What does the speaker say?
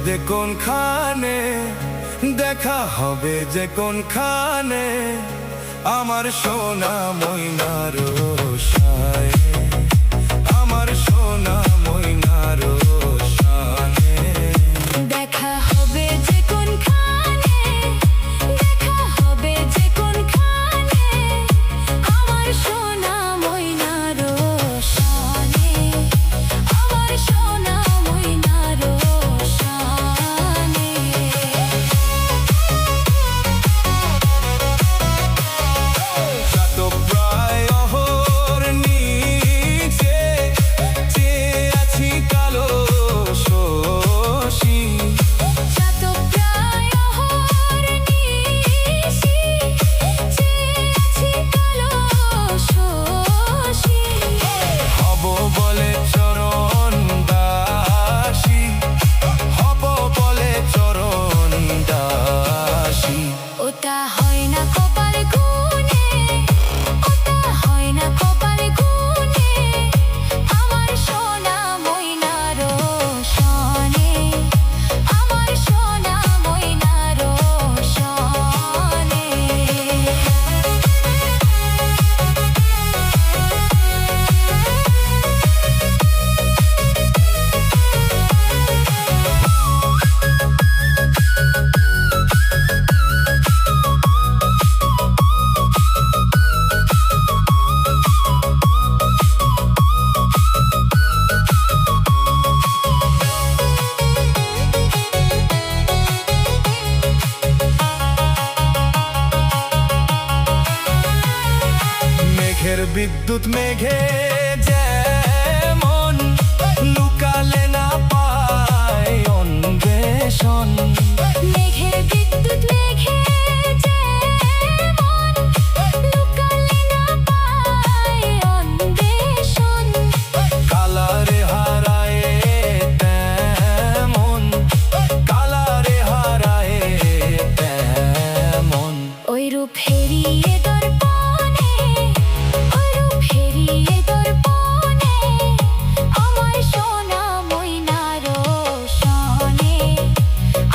যে কোনখানে, দেখা হবে যে কোনখানে, আমার সোনা ময়নার শায়, আমার সোনা ময়নার শানে। দেখা হবে যে কোনখানে, দেখা হবে যে কোনখানে, আমার সোনা ময়নার শানে, আমার সোনা ময়নার শানে। প্রায় অহর নিচে চেয়ে আছি কালো শশী, প্রায় অহর নিশি চেয়ে আছি কালো শশী। হব বলে চরণ দাসী, হব বলে চরণ দাসী। ওটা হয় না কপাল গুনে, ওটা হয় না কপাল গুনে, আমার সোনা ময়নার শানে, আমার সোনা ময়নার শানে। মেঘের বিদ্যুৎ মেঘে যেমন লুকালে না পায় অন্বেষণ,